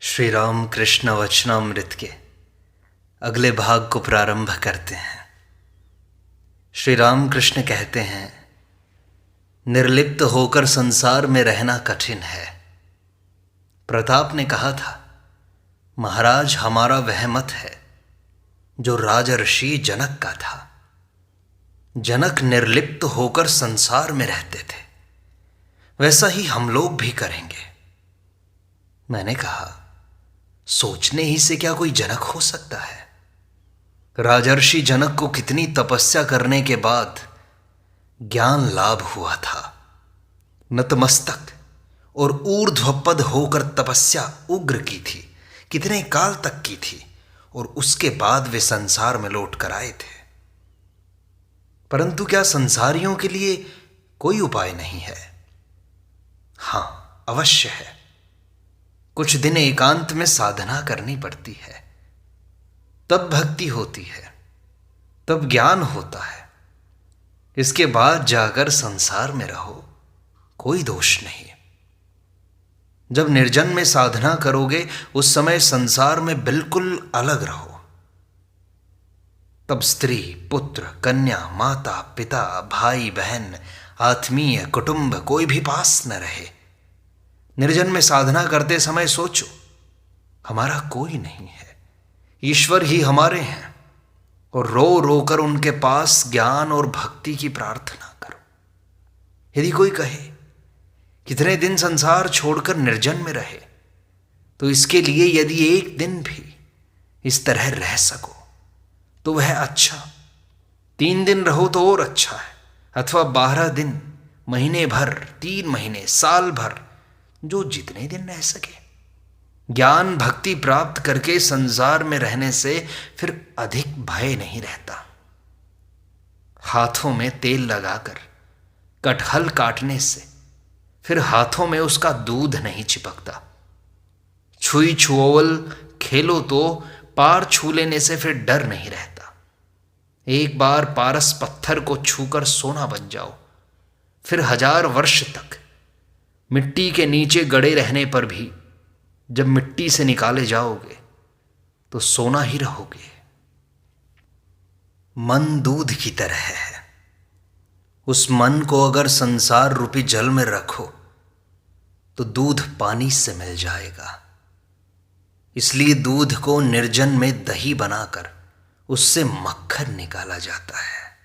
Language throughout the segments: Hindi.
श्री राम कृष्ण वचनामृत के अगले भाग को प्रारंभ करते हैं। श्री राम कृष्ण कहते हैं, निर्लिप्त होकर संसार में रहना कठिन है। प्रताप ने कहा था, महाराज हमारा वह मत है जो राजर्षि जनक का था। जनक निर्लिप्त होकर संसार में रहते थे, वैसा ही हम लोग भी करेंगे। मैंने कहा, सोचने ही से क्या कोई जनक हो सकता है? राजर्षि जनक को कितनी तपस्या करने के बाद ज्ञान लाभ हुआ था। नतमस्तक और ऊर्ध्वपद होकर तपस्या उग्र की थी, कितने काल तक की थी, और उसके बाद वे संसार में लौट कर आए थे। परंतु क्या संसारियों के लिए कोई उपाय नहीं है? हाँ, अवश्य है। कुछ दिन एकांत में साधना करनी पड़ती है, तब भक्ति होती है, तब ज्ञान होता है। इसके बाद जाकर संसार में रहो, कोई दोष नहीं। जब निर्जन में साधना करोगे उस समय संसार में बिल्कुल अलग रहो। तब स्त्री, पुत्र, कन्या, माता, पिता, भाई, बहन, आत्मीय, कुटुंब कोई भी पास न रहे। निर्जन में साधना करते समय सोचो, हमारा कोई नहीं है, ईश्वर ही हमारे हैं, और रो रो कर उनके पास ज्ञान और भक्ति की प्रार्थना करो। यदि कोई कहे कितने दिन संसार छोड़कर निर्जन में रहे, तो इसके लिए यदि एक दिन भी इस तरह रह सको तो वह अच्छा। 3 दिन रहो तो और अच्छा है, अथवा 12 दिन, महीने भर, 3 महीने, साल भर, जो जितने दिन रह सके। ज्ञान भक्ति प्राप्त करके संसार में रहने से फिर अधिक भय नहीं रहता। हाथों में तेल लगाकर कटहल काटने से फिर हाथों में उसका दूध नहीं चिपकता। छुई छुओल खेलो तो पार छू लेने से फिर डर नहीं रहता। एक बार पारस पत्थर को छूकर सोना बन जाओ, फिर 1000 वर्ष तक मिट्टी के नीचे गड़े रहने पर भी जब मिट्टी से निकाले जाओगे तो सोना ही रहोगे। मन दूध की तरह है। उस मन को अगर संसार रूपी जल में रखो तो दूध पानी से मिल जाएगा। इसलिए दूध को निर्जन में दही बनाकर उससे मक्खन निकाला जाता है।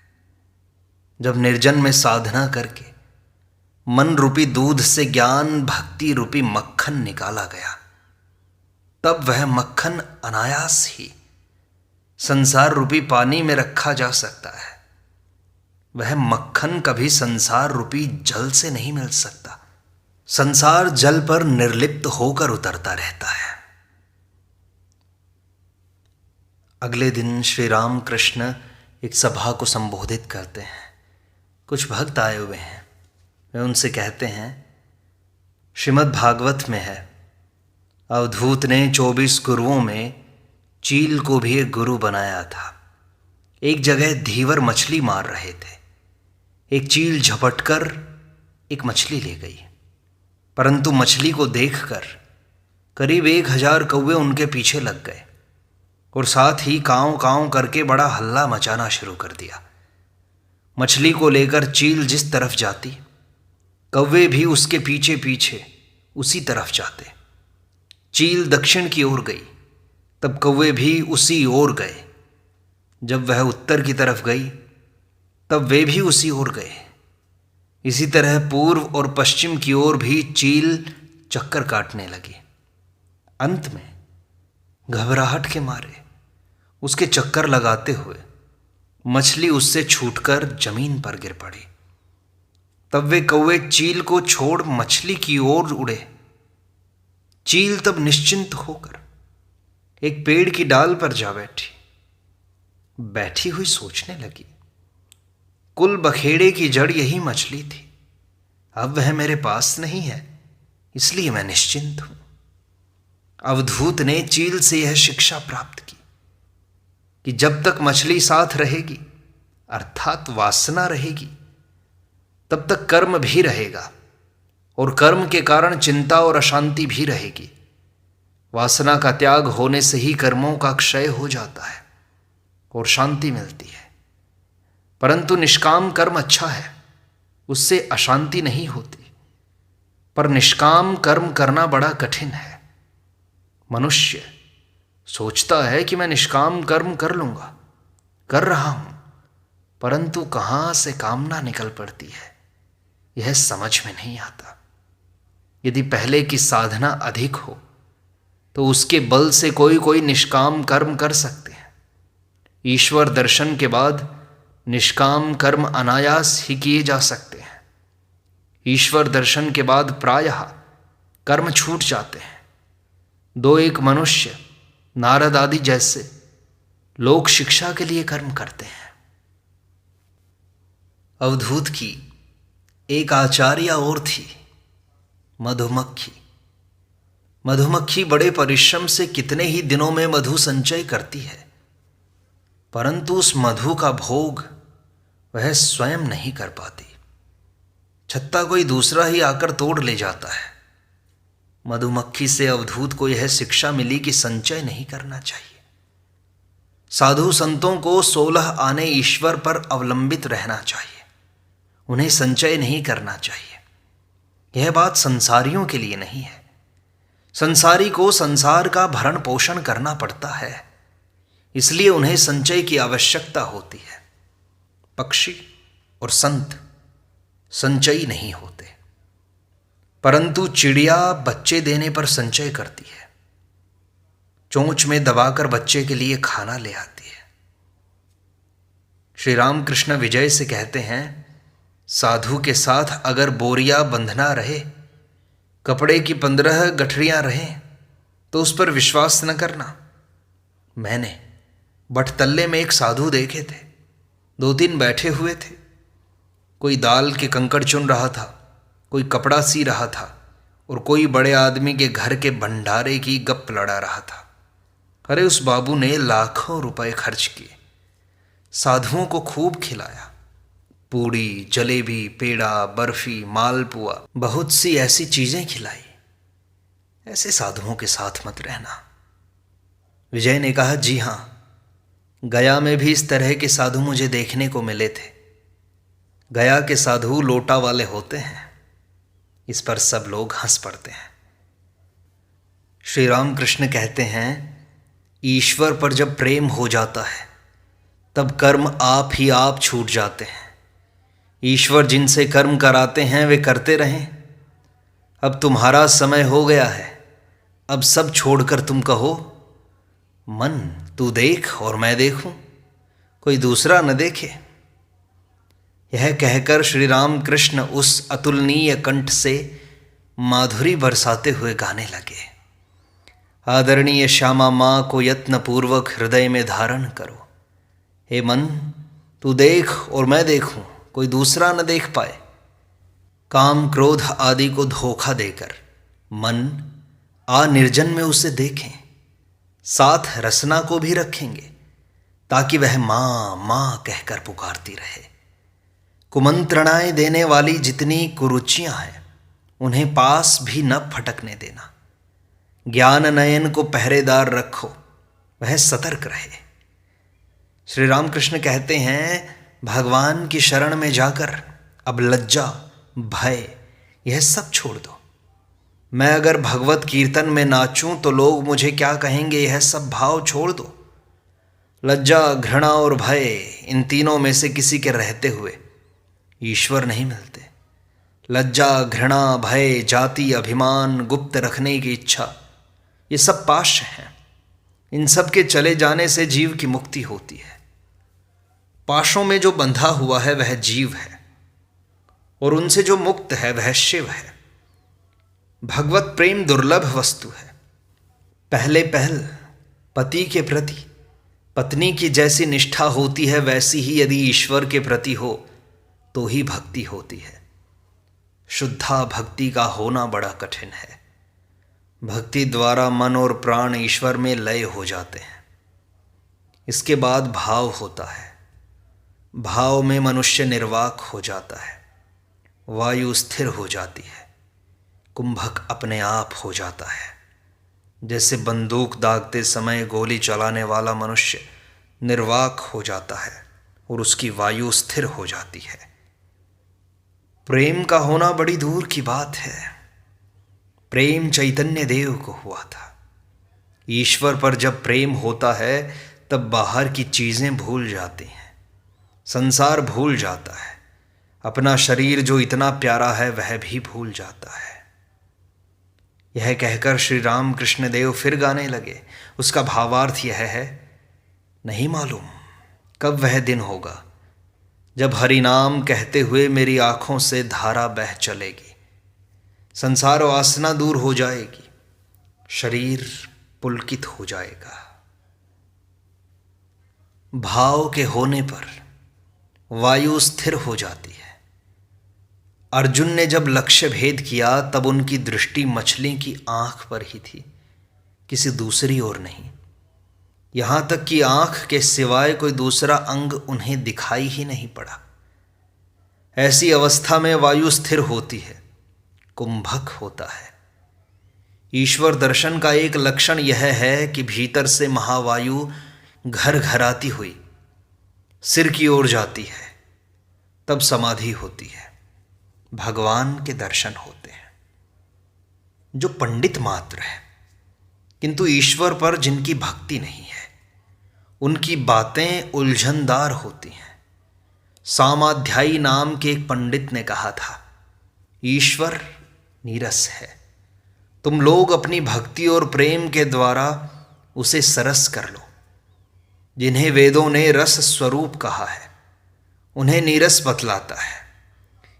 जब निर्जन में साधना करके मन रूपी दूध से ज्ञान भक्ति रूपी मक्खन निकाला गया, तब वह मक्खन अनायास ही संसार रूपी पानी में रखा जा सकता है। वह मक्खन कभी संसार रूपी जल से नहीं मिल सकता। संसार जल पर निर्लिप्त होकर उतरता रहता है। अगले दिन श्री राम कृष्ण एक सभा को संबोधित करते हैं। कुछ भक्त आए हुए हैं। वे उनसे कहते हैं, श्रीमद् भागवत में है, अवधूत ने 24 गुरुओं में चील को भी एक गुरु बनाया था। एक जगह धीवर मछली मार रहे थे। एक चील झपटकर एक मछली ले गई, परंतु मछली को देखकर करीब 1000 कौवे उनके पीछे लग गए और साथ ही कांव कांव करके बड़ा हल्ला मचाना शुरू कर दिया। मछली को लेकर चील जिस तरफ जाती, कौवे भी उसके पीछे पीछे उसी तरफ जाते। चील दक्षिण की ओर गई, तब कौवे भी उसी ओर गए। जब वह उत्तर की तरफ गई, तब वे भी उसी ओर गए। इसी तरह पूर्व और पश्चिम की ओर भी चील चक्कर काटने लगी। अंत में घबराहट के मारे उसके चक्कर लगाते हुए मछली उससे छूटकर जमीन पर गिर पड़ी। तब वे कौवे चील को छोड़ मछली की ओर उड़े। चील तब निश्चिंत होकर एक पेड़ की डाल पर जा बैठी हुई सोचने लगी, कुल बखेड़े की जड़ यही मछली थी। अब वह मेरे पास नहीं है, इसलिए मैं निश्चिंत हूं। अवधूत ने चील से यह शिक्षा प्राप्त की कि जब तक मछली साथ रहेगी, अर्थात वासना रहेगी, तब तक कर्म भी रहेगा, और कर्म के कारण चिंता और अशांति भी रहेगी। वासना का त्याग होने से ही कर्मों का क्षय हो जाता है और शांति मिलती है। परंतु निष्काम कर्म अच्छा है, उससे अशांति नहीं होती। पर निष्काम कर्म करना बड़ा कठिन है। मनुष्य सोचता है कि मैं निष्काम कर्म कर लूँगा, कर रहा हूँ, परंतु कहाँ से कामना निकल पड़ती है यह समझ में नहीं आता। यदि पहले की साधना अधिक हो तो उसके बल से कोई कोई निष्काम कर्म कर सकते हैं। ईश्वर दर्शन के बाद निष्काम कर्म अनायास ही किए जा सकते हैं। ईश्वर दर्शन के बाद प्रायः कर्म छूट जाते हैं। दो एक मनुष्य नारद आदि जैसे लोक शिक्षा के लिए कर्म करते हैं। अवधूत की एक आचार्य और थी, मधुमक्खी। मधुमक्खी बड़े परिश्रम से कितने ही दिनों में मधु संचय करती है, परंतु उस मधु का भोग वह स्वयं नहीं कर पाती। छत्ता कोई दूसरा ही आकर तोड़ ले जाता है। मधुमक्खी से अवधूत को यह शिक्षा मिली कि संचय नहीं करना चाहिए। साधु संतों को 16 आने ईश्वर पर अवलंबित रहना चाहिए, उन्हें संचय नहीं करना चाहिए। यह बात संसारियों के लिए नहीं है। संसारी को संसार का भरण पोषण करना पड़ता है, इसलिए उन्हें संचय की आवश्यकता होती है। पक्षी और संत संचयी नहीं होते, परंतु चिड़िया बच्चे देने पर संचय करती है। चोंच में दबाकर बच्चे के लिए खाना ले आती है। श्री रामकृष्ण विजय से कहते हैं, साधु के साथ अगर बोरिया बंधना रहे, कपड़े की 15 गठरियां रहें, तो उस पर विश्वास न करना। मैंने बटतल्ले में एक साधु देखे थे, 2-3 बैठे हुए थे। कोई दाल के कंकड़ चुन रहा था, कोई कपड़ा सी रहा था, और कोई बड़े आदमी के घर के भंडारे की गप लड़ा रहा था। अरे उस बाबू ने लाखों रुपए खर्च किए, साधुओं को खूब खिलाया। पूड़ी, जलेबी, पेड़ा, बर्फी, मालपुआ, बहुत सी ऐसी चीजें खिलाई। ऐसे साधुओं के साथ मत रहना। विजय ने कहा, जी हां, गया में भी इस तरह के साधु मुझे देखने को मिले थे। गया के साधु लोटा वाले होते हैं। इस पर सब लोग हंस पड़ते हैं। श्री रामकृष्ण कहते हैं, ईश्वर पर जब प्रेम हो जाता है तब कर्म आप ही आप छूट जाते हैं। ईश्वर जिनसे कर्म कराते हैं वे करते रहें। अब तुम्हारा समय हो गया है, अब सब छोड़कर तुम कहो, मन तू देख और मैं देखूं, कोई दूसरा न देखे। यह कहकर श्री रामकृष्ण उस अतुलनीय कंठ से माधुरी बरसाते हुए गाने लगे। आदरणीय श्यामा माँ को यत्न पूर्वक हृदय में धारण करो। हे मन तू देख और मैं देखूं, कोई दूसरा न देख पाए। काम क्रोध आदि को धोखा देकर मन आ निर्जन में उसे देखें, साथ रसना को भी रखेंगे ताकि वह माँ माँ कहकर पुकारती रहे। कुमंत्रणाएं देने वाली जितनी कुरुचियां हैं उन्हें पास भी न फटकने देना। ज्ञान नयन को पहरेदार रखो, वह सतर्क रहे। श्री रामकृष्ण कहते हैं, भगवान की शरण में जाकर अब लज्जा, भय यह सब छोड़ दो। मैं अगर भगवत कीर्तन में नाचूं तो लोग मुझे क्या कहेंगे, यह सब भाव छोड़ दो। लज्जा, घृणा और भय, इन तीनों में से किसी के रहते हुए ईश्वर नहीं मिलते। लज्जा, घृणा, भय, जाति, अभिमान, गुप्त रखने की इच्छा, ये सब पाश हैं। इन सब के चले जाने से जीव की मुक्ति होती है। पाशों में जो बंधा हुआ है वह जीव है, और उनसे जो मुक्त है वह शिव है। भगवत प्रेम दुर्लभ वस्तु है। पहले पहल पति के प्रति पत्नी की जैसी निष्ठा होती है, वैसी ही यदि ईश्वर के प्रति हो तो ही भक्ति होती है। शुद्धा भक्ति का होना बड़ा कठिन है। भक्ति द्वारा मन और प्राण ईश्वर में लय हो जाते हैं। इसके बाद भाव होता है। भाव में मनुष्य निर्वाक हो जाता है, वायु स्थिर हो जाती है, कुंभक अपने आप हो जाता है। जैसे बंदूक दागते समय गोली चलाने वाला मनुष्य निर्वाक हो जाता है और उसकी वायु स्थिर हो जाती है। प्रेम का होना बड़ी दूर की बात है। प्रेम चैतन्य देव को हुआ था। ईश्वर पर जब प्रेम होता है तब बाहर की चीज़ें भूल जाती हैं, संसार भूल जाता है, अपना शरीर जो इतना प्यारा है वह भी भूल जाता है। यह कहकर श्री राम कृष्ण देव फिर गाने लगे। उसका भावार्थ यह है, नहीं मालूम कब वह दिन होगा जब हरि नाम कहते हुए मेरी आंखों से धारा बह चलेगी, संसार वासना दूर हो जाएगी, शरीर पुलकित हो जाएगा। भाव के होने पर वायु स्थिर हो जाती है। अर्जुन ने जब लक्ष्य भेद किया तब उनकी दृष्टि मछली की आंख पर ही थी, किसी दूसरी ओर नहीं। यहाँ तक कि आंख के सिवाय कोई दूसरा अंग उन्हें दिखाई ही नहीं पड़ा। ऐसी अवस्था में वायु स्थिर होती है, कुंभक होता है। ईश्वर दर्शन का एक लक्षण यह है कि भीतर से महावायु घर घराती हुई सिर की ओर जाती है, तब समाधि होती है, भगवान के दर्शन होते हैं। जो पंडित मात्र है किंतु ईश्वर पर जिनकी भक्ति नहीं है, उनकी बातें उलझनदार होती हैं। सामाध्यायी नाम के एक पंडित ने कहा था, ईश्वर नीरस है, तुम लोग अपनी भक्ति और प्रेम के द्वारा उसे सरस कर लो। जिन्हें वेदों ने रस स्वरूप कहा है उन्हें नीरस बतलाता है।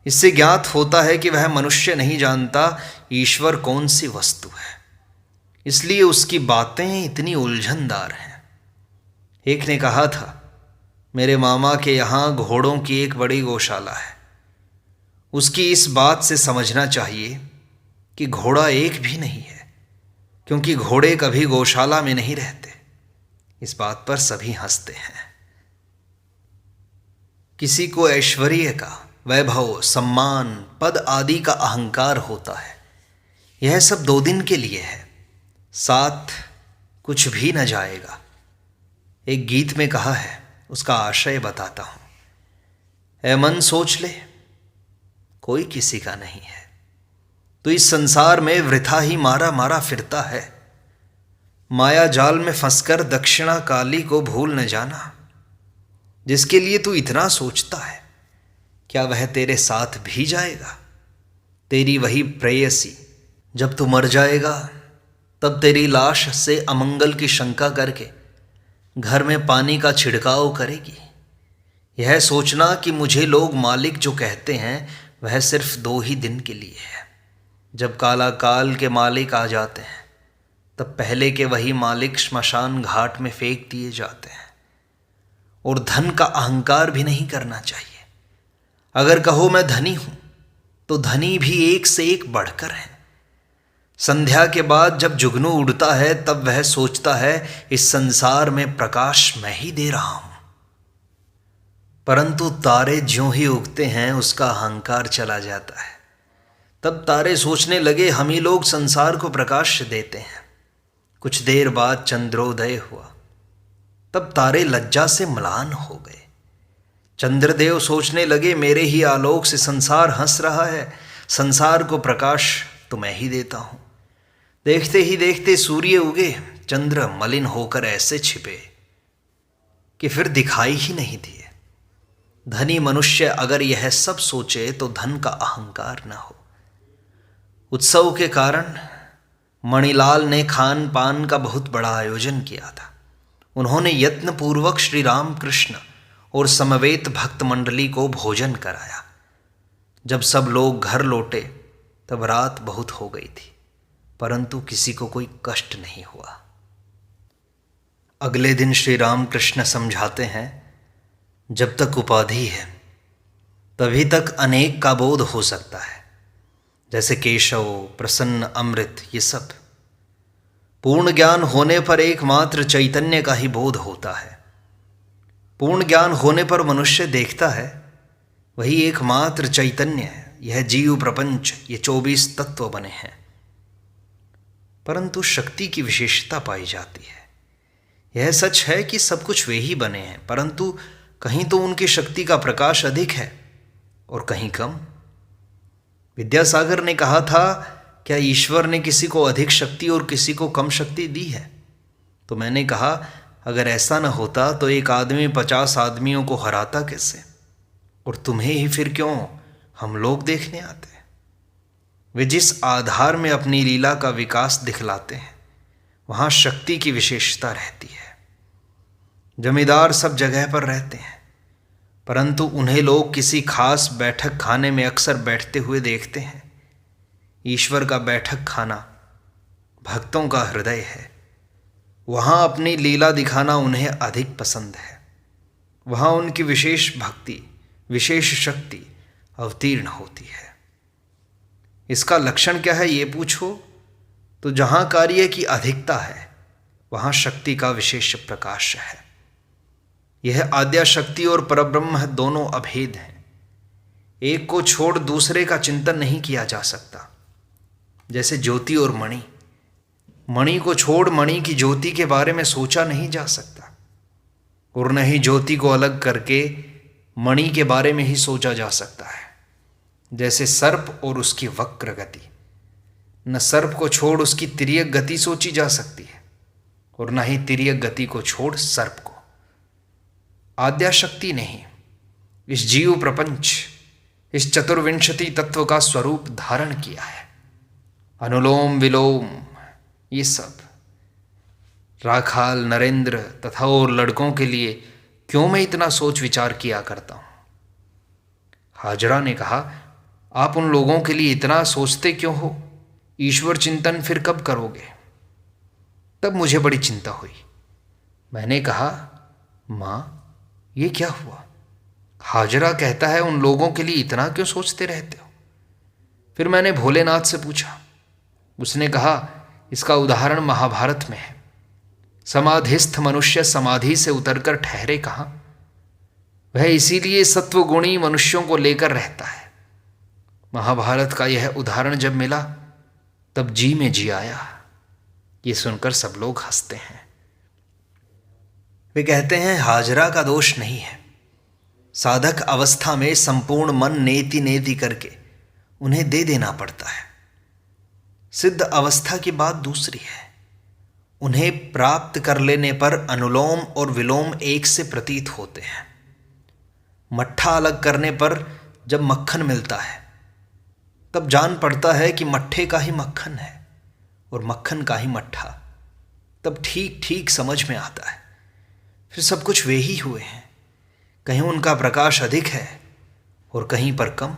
इससे ज्ञात होता है कि वह मनुष्य नहीं जानता ईश्वर कौन सी वस्तु है, इसलिए उसकी बातें इतनी उलझनदार हैं। एक ने कहा था, मेरे मामा के यहाँ घोड़ों की एक बड़ी गौशाला है। उसकी इस बात से समझना चाहिए कि घोड़ा एक भी नहीं है, क्योंकि घोड़े कभी गौशाला में नहीं रहते। इस बात पर सभी हंसते हैं। किसी को ऐश्वर्य का, वैभव, सम्मान, पद आदि का अहंकार होता है। यह सब 2 दिन के लिए है, साथ कुछ भी न जाएगा। एक गीत में कहा है, उसका आशय बताता हूं। ऐ मन सोच ले, कोई किसी का नहीं है, तो इस संसार में वृथा ही मारा मारा फिरता है। माया जाल में फंसकर दक्षिणा काली को भूल न जाना। जिसके लिए तू इतना सोचता है, क्या वह तेरे साथ भी जाएगा? तेरी वही प्रेयसी जब तू मर जाएगा तब तेरी लाश से अमंगल की शंका करके घर में पानी का छिड़काव करेगी। यह सोचना कि मुझे लोग मालिक जो कहते हैं वह सिर्फ 2 ही दिन के लिए है। जब काला काल के मालिक आ जाते हैं तब पहले के वही मालिक श्मशान घाट में फेंक दिए जाते हैं। और धन का अहंकार भी नहीं करना चाहिए। अगर कहो मैं धनी हूं तो धनी भी एक से एक बढ़कर है। संध्या के बाद जब जुगनू उड़ता है तब वह सोचता है इस संसार में प्रकाश मैं ही दे रहा हूं, परंतु तारे ज्यों ही उगते हैं उसका अहंकार चला जाता है। तब तारे सोचने लगे हम ही लोग संसार को प्रकाश देते हैं। कुछ देर बाद चंद्रोदय हुआ, तब तारे लज्जा से म्लान हो गए। चंद्रदेव सोचने लगे मेरे ही आलोक से संसार हंस रहा है, संसार को प्रकाश तो मैं ही देता हूं। देखते ही देखते सूर्य उगे, चंद्र मलिन होकर ऐसे छिपे कि फिर दिखाई ही नहीं दिए। धनी मनुष्य अगर यह सब सोचे तो धन का अहंकार न हो। उत्सव के कारण मणिलाल ने खान पान का बहुत बड़ा आयोजन किया था। उन्होंने यत्न पूर्वक श्री राम कृष्ण और समवेत भक्त मंडली को भोजन कराया। जब सब लोग घर लौटे तब रात बहुत हो गई थी, परंतु किसी को कोई कष्ट नहीं हुआ। अगले दिन श्री राम कृष्ण समझाते हैं, जब तक उपाधि है तभी तक अनेक का बोध हो सकता है, जैसे केशव, प्रसन्न, अमृत, ये सब। पूर्ण ज्ञान होने पर एकमात्र चैतन्य का ही बोध होता है। पूर्ण ज्ञान होने पर मनुष्य देखता है वही एकमात्र चैतन्य है। यह जीव प्रपंच, ये 24 तत्व बने हैं। परंतु शक्ति की विशेषता पाई जाती है। यह सच है कि सब कुछ वे ही बने हैं, परंतु कहीं तो उनकी शक्ति का प्रकाश अधिक है और कहीं कम। विद्यासागर ने कहा था, क्या ईश्वर ने किसी को अधिक शक्ति और किसी को कम शक्ति दी है? तो मैंने कहा, अगर ऐसा न होता तो एक आदमी 50 आदमियों को हराता कैसे? और तुम्हें ही फिर क्यों हम लोग देखने आते हैं? वे जिस आधार में अपनी लीला का विकास दिखलाते हैं, वहाँ शक्ति की विशेषता रहती है। जमींदार सब जगह पर रहते हैं, परंतु उन्हें लोग किसी खास बैठक खाने में अक्सर बैठते हुए देखते हैं। ईश्वर का बैठक खाना भक्तों का हृदय है। वहाँ अपनी लीला दिखाना उन्हें अधिक पसंद है। वहाँ उनकी विशेष भक्ति, विशेष शक्ति अवतीर्ण होती है। इसका लक्षण क्या है ये पूछो तो जहाँ कार्य की अधिकता है वहाँ शक्ति का विशेष प्रकाश है। यह आद्या शक्ति और परब्रह्म दोनों अभेद हैं। एक को छोड़ दूसरे का चिंतन नहीं किया जा सकता। जैसे ज्योति और मणि, मणि को छोड़ मणि की ज्योति के बारे में सोचा नहीं जा सकता, और न ही ज्योति को अलग करके मणि के बारे में ही सोचा जा सकता है। जैसे सर्प और उसकी वक्र गति, न सर्प को छोड़ उसकी तिर्यक गति सोची जा सकती है, और न ही तिर्यक गति को छोड़ सर्प को। आद्या शक्ति ने इस जीव प्रपंच, इस चतुर्विंशति तत्व का स्वरूप धारण किया है। अनुलोम विलोम, ये सब राखाल, नरेंद्र तथा और लड़कों के लिए क्यों मैं इतना सोच विचार किया करता हूं? हाजरा ने कहा, आप उन लोगों के लिए इतना सोचते क्यों हो? ईश्वर चिंतन फिर कब करोगे? तब मुझे बड़ी चिंता हुई। मैंने कहा, माँ ये क्या हुआ? हाजरा कहता है उन लोगों के लिए इतना क्यों सोचते रहते हो? फिर मैंने भोलेनाथ से पूछा। उसने कहा, इसका उदाहरण महाभारत में है। समाधिस्थ मनुष्य समाधि से उतरकर ठहरे कहाँ? वह इसीलिए सत्वगुणी मनुष्यों को लेकर रहता है। महाभारत का यह उदाहरण जब मिला तब जी में जी आया। ये सुनकर सब लोग हंसते हैं। वे कहते हैं हाजरा का दोष नहीं है। साधक अवस्था में संपूर्ण मन नेति नेति करके उन्हें दे देना पड़ता है। सिद्ध अवस्था की बात दूसरी है। उन्हें प्राप्त कर लेने पर अनुलोम और विलोम एक से प्रतीत होते हैं। मट्ठा अलग करने पर जब मक्खन मिलता है तब जान पड़ता है कि मट्ठे का ही मक्खन है और मक्खन का ही मट्ठा। तब ठीक ठीक समझ में आता है। फिर सब कुछ वे ही हुए हैं। कहीं उनका प्रकाश अधिक है और कहीं पर कम।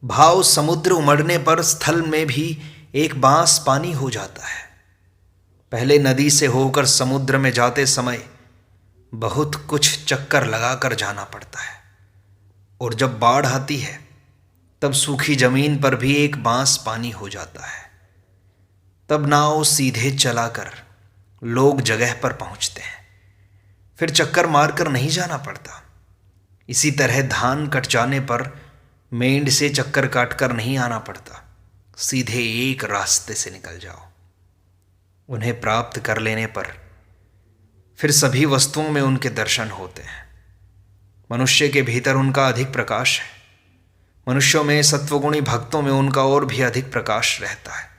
भाव समुद्र उमड़ने पर स्थल में भी एक बांस पानी हो जाता है। पहले नदी से होकर समुद्र में जाते समय बहुत कुछ चक्कर लगाकर जाना पड़ता है, और जब बाढ़ आती है तब सूखी जमीन पर भी एक बांस पानी हो जाता है। तब नाव सीधे चलाकर लोग जगह पर पहुंचते हैं। फिर चक्कर मारकर नहीं जाना पड़ता। इसी तरह धान कट जाने पर मेंढ से चक्कर काटकर नहीं आना पड़ता। सीधे एक रास्ते से निकल जाओ। उन्हें प्राप्त कर लेने पर फिर सभी वस्तुओं में उनके दर्शन होते हैं। मनुष्य के भीतर उनका अधिक प्रकाश है। मनुष्यों में सत्वगुणी भक्तों में उनका और भी अधिक प्रकाश रहता है,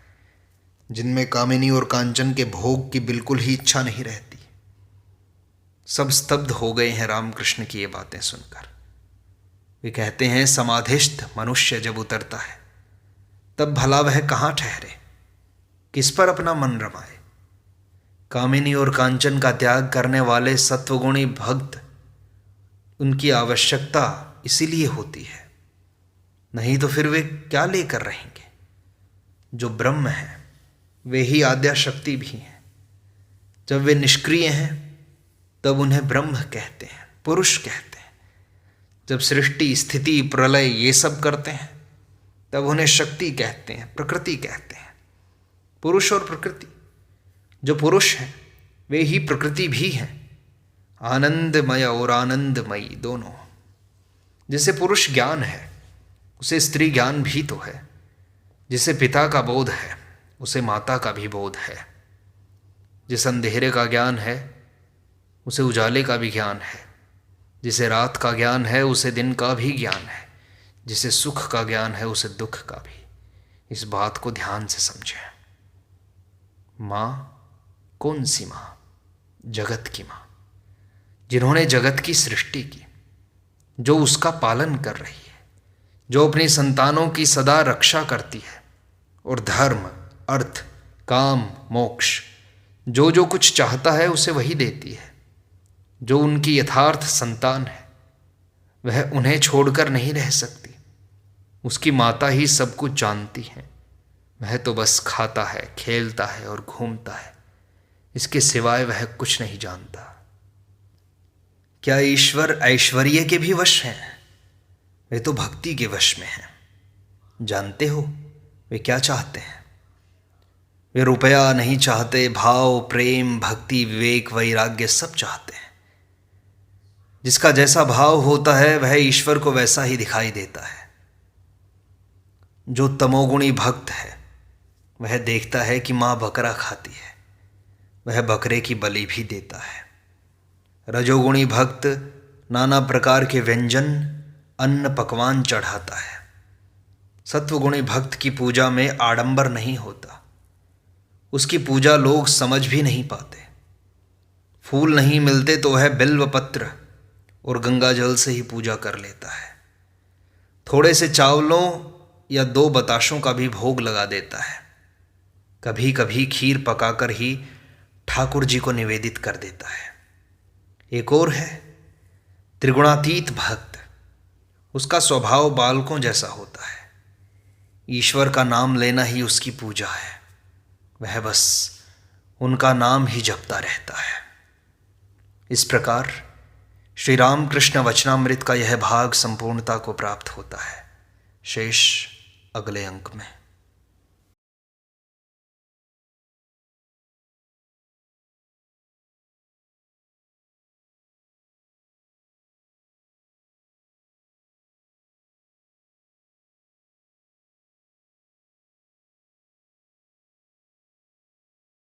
जिनमें कामिनी और कांचन के भोग की बिल्कुल ही इच्छा नहीं रहती। सब स्तब्ध हो गए हैं रामकृष्ण की ये बातें सुनकर। वे कहते हैं समाधिस्थ मनुष्य जब उतरता है तब भला वह कहाँ ठहरे, किस पर अपना मन रमाए। कामिनी और कांचन का त्याग करने वाले सत्वगुणी भक्त, उनकी आवश्यकता इसीलिए होती है, नहीं तो फिर वे क्या लेकर रहेंगे। जो ब्रह्म है वे ही आद्या शक्ति भी हैं। जब वे निष्क्रिय हैं तब उन्हें ब्रह्म कहते हैं, पुरुष कहते हैं। जब सृष्टि स्थिति प्रलय ये सब करते हैं तब उन्हें शक्ति कहते हैं, प्रकृति कहते हैं। पुरुष और प्रकृति, जो पुरुष हैं वे ही प्रकृति भी हैं। आनंदमय और आनंदमयी दोनों। जिसे पुरुष ज्ञान है उसे स्त्री ज्ञान भी तो है। जिसे पिता का बोध है उसे माता का भी बोध है। जिस अंधेरे का ज्ञान है उसे उजाले का भी ज्ञान है। जिसे रात का ज्ञान है उसे दिन का भी ज्ञान है। जिसे सुख का ज्ञान है उसे दुख का भी। इस बात को ध्यान से समझें। माँ कौन सी माँ? जगत की माँ, जिन्होंने जगत की सृष्टि की, जो उसका पालन कर रही है, जो अपनी संतानों की सदा रक्षा करती है और धर्म, अर्थ, काम, मोक्ष जो जो कुछ चाहता है उसे वही देती है। जो उनकी यथार्थ संतान है वह उन्हें छोड़कर नहीं रह सकती। उसकी माता ही सब कुछ जानती है। वह तो बस खाता है, खेलता है और घूमता है। इसके सिवाय वह कुछ नहीं जानता। क्या ईश्वर ऐश्वर्य के भी वश हैं? वे तो भक्ति के वश में हैं। जानते हो वे क्या चाहते हैं? वे रुपया नहीं चाहते, भाव, प्रेम, भक्ति, विवेक, वैराग्य सब चाहते हैं। जिसका जैसा भाव होता है वह ईश्वर को वैसा ही दिखाई देता है। जो तमोगुणी भक्त है वह देखता है कि माँ बकरा खाती है, वह बकरे की बलि भी देता है। रजोगुणी भक्त नाना प्रकार के व्यंजन, अन्न, पकवान चढ़ाता है। सत्वगुणी भक्त की पूजा में आडंबर नहीं होता। उसकी पूजा लोग समझ भी नहीं पाते। फूल नहीं मिलते तो वह बिल्व पत्र और गंगा जल से ही पूजा कर लेता है। थोड़े से चावलों या 2 बताशों का भी भोग लगा देता है। कभी कभी खीर पकाकर ही ठाकुर जी को निवेदित कर देता है। एक और है त्रिगुणातीत भक्त। उसका स्वभाव बालकों जैसा होता है। ईश्वर का नाम लेना ही उसकी पूजा है। वह बस उनका नाम ही जपता रहता है। इस प्रकार श्री रामकृष्ण वचनामृत का यह भाग संपूर्णता को प्राप्त होता है। शेष अगले अंक में।